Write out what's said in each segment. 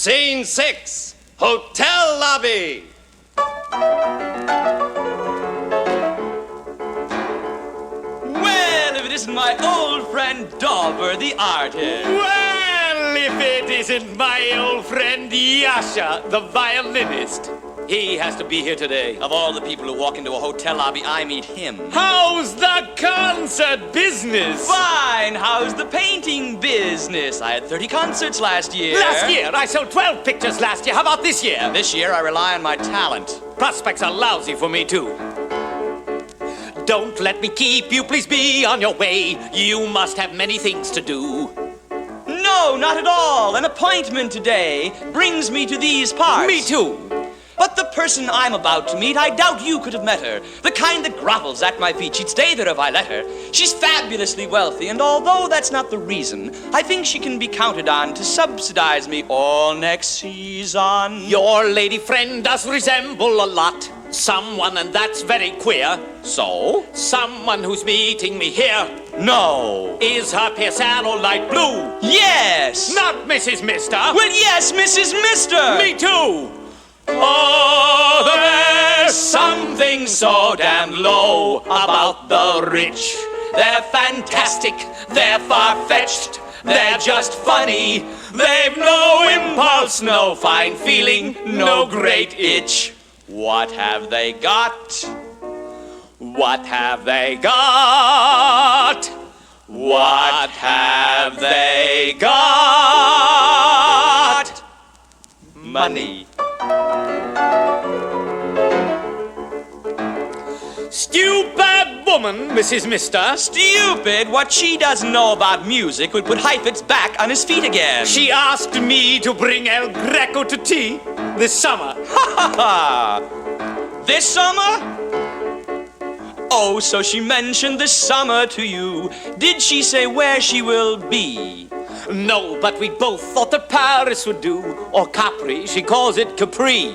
Scene 6, hotel lobby. Well, if it isn't my old friend Dauber, the artist. Well, if it isn't my old friend Yasha, the violinist. He has to be here today. Of all the people who walk into a hotel lobby, I meet him. How's the concert business? Fine. How's the painting business? I had 30 concerts last year. Last year? I sold 12 pictures last year. How about this year? This year, I rely on my talent. Prospects are lousy for me, too. Don't let me keep you. Please be on your way. You must have many things to do. No, not at all. An appointment today brings me to these parts. Me too. But the person I'm about to meet, I doubt you could have met her. The kind that grovels at my feet. She'd stay there if I let her. She's fabulously wealthy, and although that's not the reason, I think she can be counted on to subsidize me all next season. Your lady friend does resemble a lot someone, and that's very queer. So? Someone who's meeting me here. No. Is her piano light blue? Yes. Not Mrs. Mister. Well, yes, Mrs. Mister. Me too. Oh, there's something so damn low about the rich. They're fantastic, they're far-fetched, they're just funny. They've no impulse, no fine feeling, no great itch. What have they got? What have they got? What have they got? Money. Stupid woman, Mrs. Mister. Stupid? What she doesn't know about music would put Heifetz back on his feet again. She asked me to bring El Greco to tea this summer. Ha ha ha! This summer? Oh, so she mentioned this summer to you. Did she say where she will be? No, but we both thought that Paris would do, or Capri. She calls it Capri.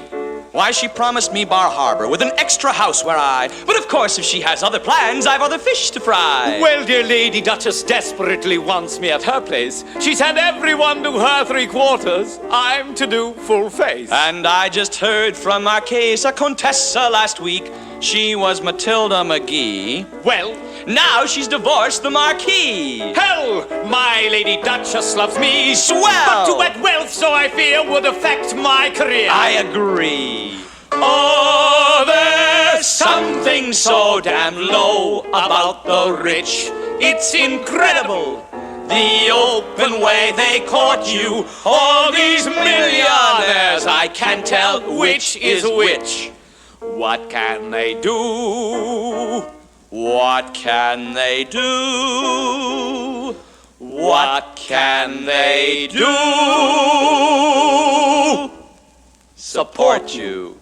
Why, she promised me Bar Harbor with an extra house where I... But of course, if she has other plans, I've other fish to fry. Well, dear Lady Duchess desperately wants me at her place. She's had everyone do her 3/4. I'm to do full face. And I just heard from Marchesa Contessa last week. She was Matilda McGee. Well, now she's divorced the Marquis. Hell, my Lady Duchess loves me. Swell! But to wed wealth, so I fear, would affect my career. I agree. Oh, there's something so damn low about the rich. It's incredible. The open way they court you. All these millionaires, I can't tell which is which. What can they do? What can they do? What can they do? Support you.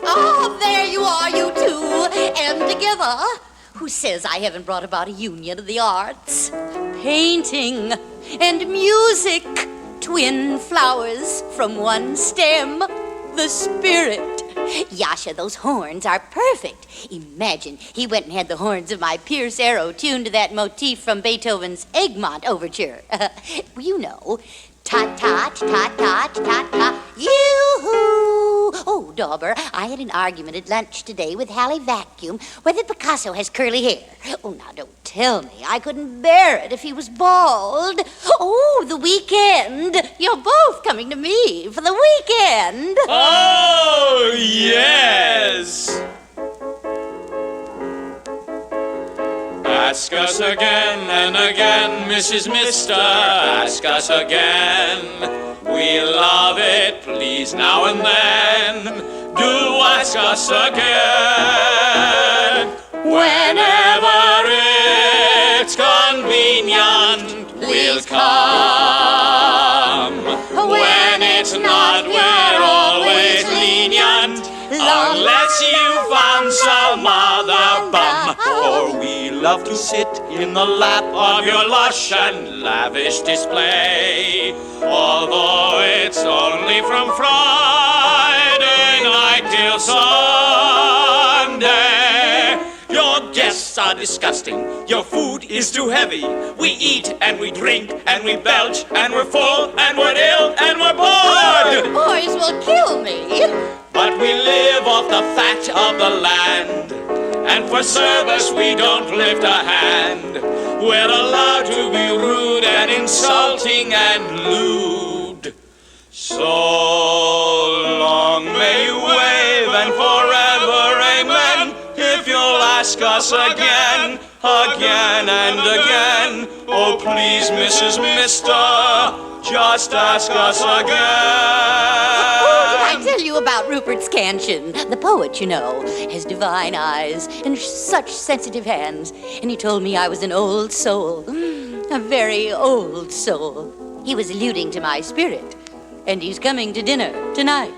Oh, there you are, you two, and together. Who says I haven't brought about a union of the arts? Painting and music, twin flowers from one stem, the spirit. Yasha, those horns are perfect. Imagine he went and had the horns of my Pierce arrow tuned to that motif from Beethoven's Egmont Overture. You know, ta-ta, ta-ta, ta-ta, yoo-hoo. Oh, Dauber, I had an argument at lunch today with Hallie Vacuum whether Picasso has curly hair. Oh, now don't tell me. I couldn't bear it if he was bald. Oh, the weekend. You're both coming to me for the weekend. Oh, yes. Ask us again and again, Mrs. Mister. Ask us again. We love it, please, now and then. Do ask us again. Whenever it's convenient, we'll come. When it's not, we're always lenient. Unless you found some other bum. For we love to sit in the lap of your lush and lavish display. Although it's only from Friday night till Sunday. Your guests are disgusting. Your food is too heavy. We eat and we drink and we belch and we're full and we're ill and we're bored. Boys will kill me. But we live off the fat of the land. And for service we don't lift a hand. We're allowed to be rude and insulting and lewd. So long may you wave and forever amen. If you'll ask us again, again and again. Oh please, Mrs. Mister, just ask us again. I tell you about Rupert Scansion, the poet, you know, has divine eyes and such sensitive hands. And he told me I was an old soul, a very old soul. He was alluding to my spirit, and he's coming to dinner tonight.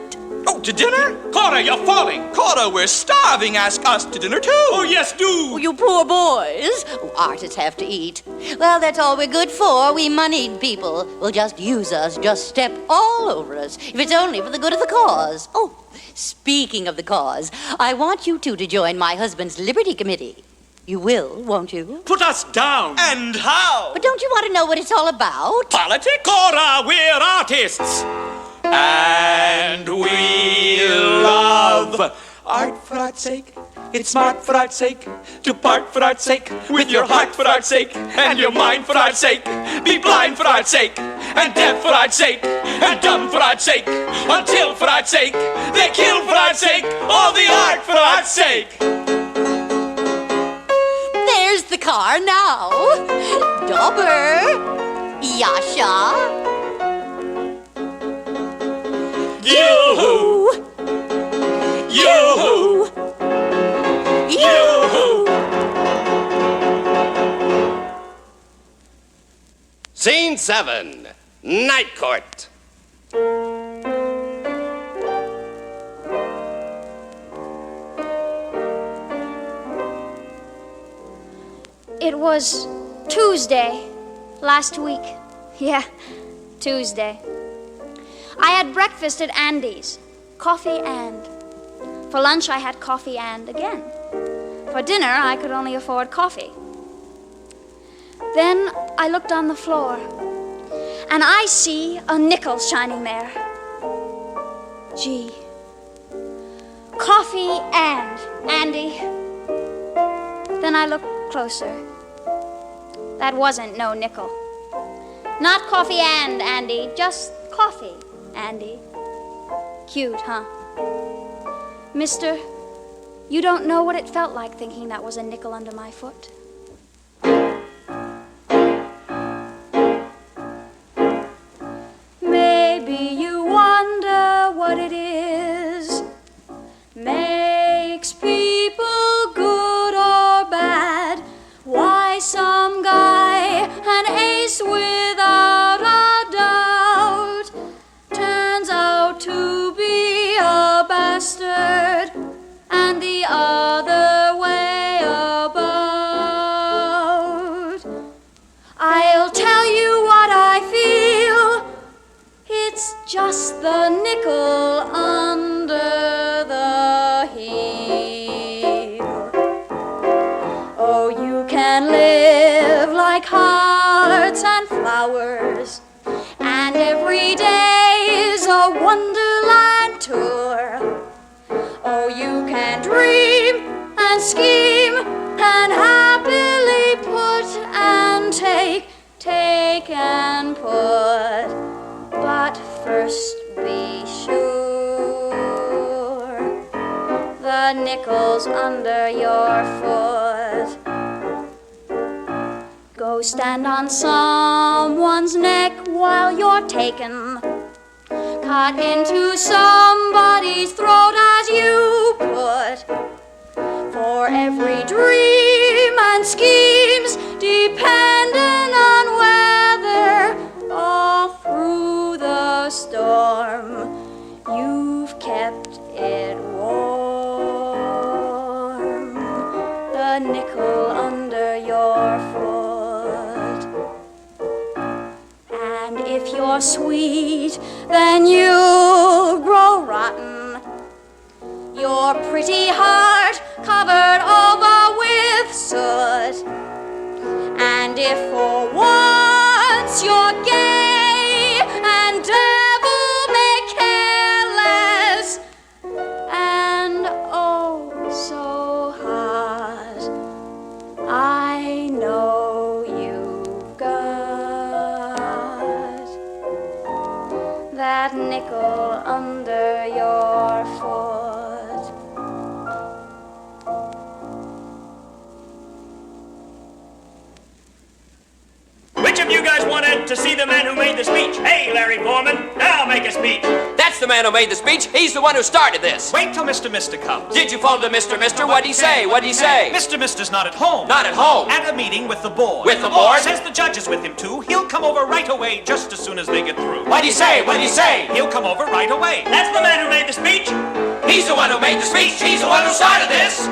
Oh, to dinner? Cora, you're falling. Cora, we're starving. Ask us to dinner too. Oh, yes, do. Oh, you poor boys. Oh, artists have to eat. Well, that's all we're good for. We moneyed people will just use us, just step all over us, if it's only for the good of the cause. Oh, speaking of the cause, I want you two to join my husband's Liberty Committee. You will, won't you? Put us down. And how? But don't you want to know what it's all about? Politics? Cora, we're artists. And we love art for art's sake. It's smart for art's sake. To part for art's sake. With your heart for art's sake. And your mind for art's sake. Be blind for art's sake. And deaf for art's sake. And dumb for art's sake. Until for art's sake. They kill for art's sake. All the art for art's sake. There's the car now. Dauber. Yasha. Yoo-hoo! Yoo-hoo! Yoo-hoo! Scene 7, Night Court. It was Tuesday last week. Yeah, Tuesday. I had breakfast at Andy's, coffee and. For lunch I had coffee and again. For dinner I could only afford coffee. Then I looked on the floor, and I see a nickel shining there. Gee. Coffee and, Andy. Then I looked closer. That wasn't no nickel. Not coffee and, Andy, just coffee. Andy. Cute, huh? Mister, you don't know what it felt like thinking that was a nickel under my foot. Maybe you wonder what it is makes people good or bad. Why some guy, an ace without a doubt, turns out to be a bastard, and the other way about. I'll tell you what I feel. It's just the nickel under the heel. Oh, you can live like hearts and flowers, and every day is a wonderland tour. Oh, you can dream and scheme and happily put and take and put. But first be sure the nickel's under your foot. Go stand on someone's neck while you're taken. Cut into somebody's throat as you put. For every dream and schemes dependent on weather, all through the storm, you've kept it warm. The nickel under your foot. And if you're sweet, then you'll grow rotten. Your pretty heart covered over with soot. if for once you're gay and devil may careless and oh so hot, I know you've got that nickel under your foot. Which of you guys wanted to see the man who made the speech? Hey, Larry Foreman, now make a speech. That's the man who made the speech. He's the one who started this. Wait till Mr. Mister comes. Did you phone to Mr. Mister? What'd he say? What'd he say? Mr. Mister's not at home. Not at home? At a meeting with the board. With the board? Says the judge is with him too. He'll come over right away just as soon as they get through. What'd he say? What'd he say? He'll come over right away. That's the man who made the speech. He's the one who made the speech. He's the one who started this.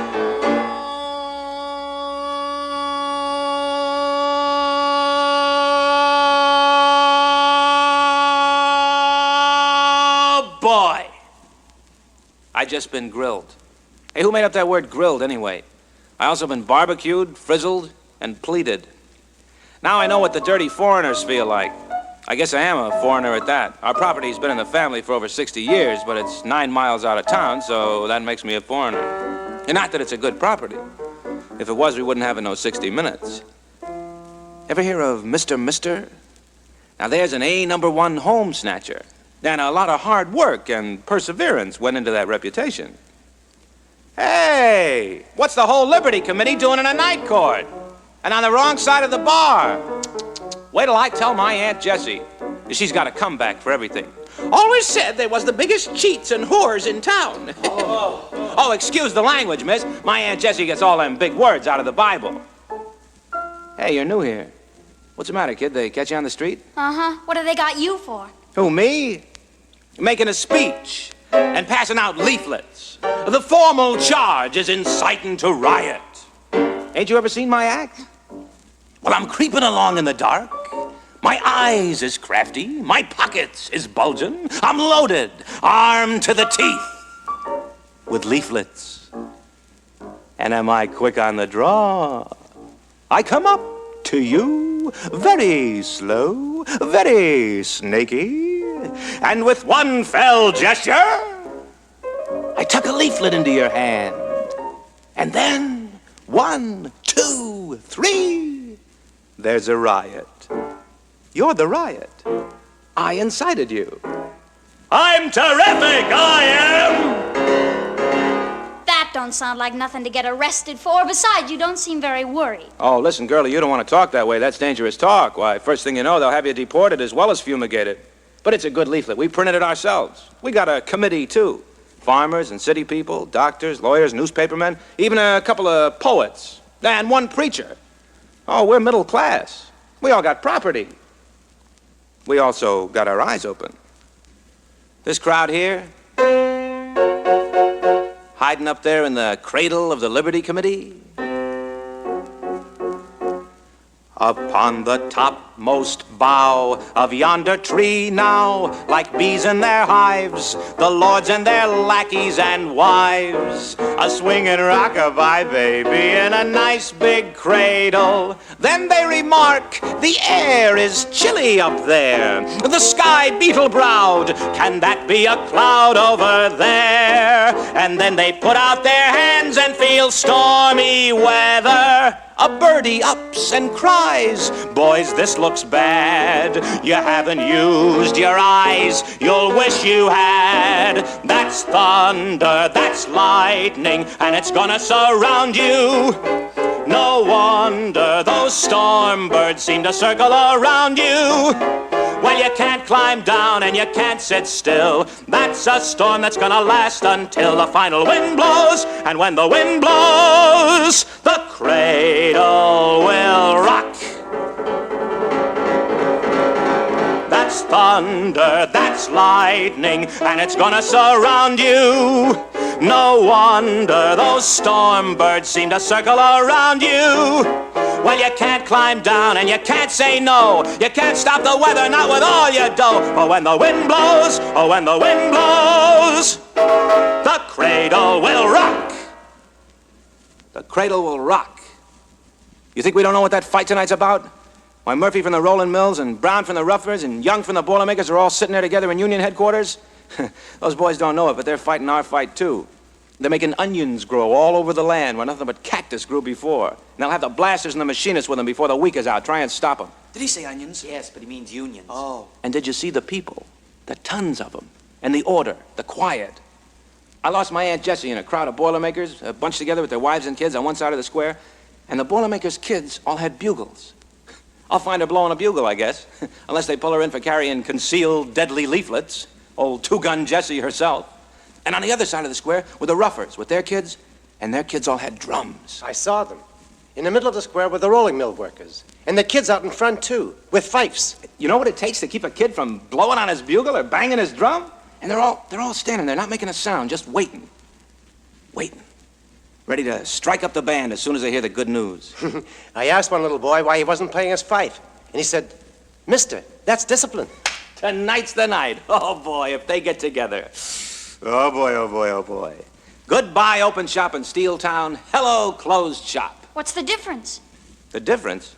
Boy, I just been grilled. Hey, who made up that word grilled anyway? I also been barbecued, frizzled, and pleated. Now I know what the dirty foreigners feel like. I guess I am a foreigner at that. Our property's been in the family for over 60 years, but it's 9 miles out of town, so that makes me a foreigner. And not that it's a good property. If it was, we wouldn't have it no 60 Minutes. Ever hear of Mr. Mister? Now there's an A#1 home snatcher. And a lot of hard work and perseverance went into that reputation. Hey, what's the whole Liberty Committee doing in a night court? And on the wrong side of the bar. Wait till I tell my Aunt Jessie. She's got a comeback for everything. Always said they was the biggest cheats and whores in town. Oh, excuse the language, miss. My Aunt Jessie gets all them big words out of the Bible. Hey, you're new here. What's the matter, kid? They catch you on the street? Uh-huh. What have they got you for? Who, me? Making a speech and passing out leaflets. The formal charge is inciting to riot. Ain't you ever seen my act? Well, I'm creeping along in the dark. My eyes is crafty. My pockets is bulging. I'm loaded, armed to the teeth with leaflets. And am I quick on the draw? I come up to you very slow, very snaky. And with one fell gesture, I tuck a leaflet into your hand. And then, 1, 2, 3, there's a riot. You're the riot. I incited you. I'm terrific, I am! That don't sound like nothing to get arrested for. Besides, you don't seem very worried. Oh, listen, girlie, you don't want to talk that way. That's dangerous talk. Why, first thing you know, they'll have you deported as well as fumigated. But it's a good leaflet. We printed it ourselves. We got a committee, too. Farmers and city people, doctors, lawyers, newspapermen, even a couple of poets, and one preacher. Oh, we're middle class. We all got property. We also got our eyes open. This crowd here, hiding up there in the cradle of the Liberty Committee. Upon the topmost bough of yonder tree now, like bees in their hives, the lords and their lackeys and wives, a swinging rockabye baby in a nice big cradle. Then they remark, the air is chilly up there, the sky beetle-browed, can that be a cloud over there? And then they put out their hands and feel stormy weather. A birdie ups and cries, boys, this looks bad. You haven't used your eyes, you'll wish you had. That's thunder, that's lightning, and it's gonna surround you. No wonder those storm birds seem to circle around you. Well, you can't climb down and you can't sit still. That's a storm that's gonna last until the final wind blows. And when the wind blows, the cradle will rock. That's thunder, that's lightning, and it's gonna surround you. No wonder those storm birds seem to circle around you. Well, you can't climb down and you can't say no. You can't stop the weather, not with all your dough. But when the wind blows, oh, when the wind blows, the cradle will rock. The cradle will rock. You think we don't know what that fight tonight's about? Why Murphy from the Rolling Mills and Brown from the Ruffers and Young from the Boilermakers are all sitting there together in Union headquarters? Those boys don't know it, but they're fighting our fight, too. They're making onions grow all over the land where nothing but cactus grew before. And they'll have the blasters and the machinists with them before the week is out. Try and stop them. Did he say onions? Yes, but he means unions. Oh. And did you see the people? The tons of them. And the order, the quiet. I lost my Aunt Jessie in a crowd of Boilermakers, bunched together with their wives and kids on one side of the square. And the Boilermakers' kids all had bugles. I'll find her blowing a bugle, I guess. Unless they pull her in for carrying concealed, deadly leaflets. Old two-gun Jessie herself. And on the other side of the square were the Ruffers with their kids, and their kids all had drums. I saw them. In the middle of the square were the rolling mill workers. And the kids out in front, too, with fifes. You know what it takes to keep a kid from blowing on his bugle or banging his drum? And they're all standing there, not making a sound, just waiting. Waiting. Ready to strike up the band as soon as they hear the good news. I asked one little boy why he wasn't playing his fife. And he said, "Mister, that's discipline." Tonight's the night. Oh, boy, if they get together. Oh, boy, oh, boy, oh, boy. Goodbye, open shop in Steel Town. Hello, closed shop. What's the difference? The difference?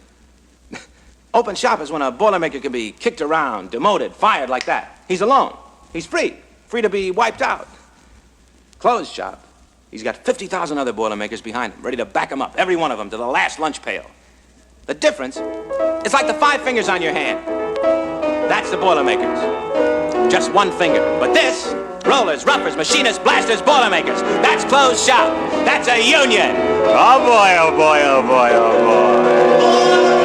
Open shop is when a Boilermaker can be kicked around, demoted, fired like that. He's alone. He's free. Free to be wiped out. Closed shop. He's got 50,000 other Boilermakers behind him, ready to back him up, every one of them, to the last lunch pail. The difference is like the 5 fingers on your hand. That's the Boilermakers. Just one finger. But this, rollers, roughers, machinists, blasters, Boilermakers, that's closed shop. That's a union. Oh boy, oh boy, oh boy, oh boy.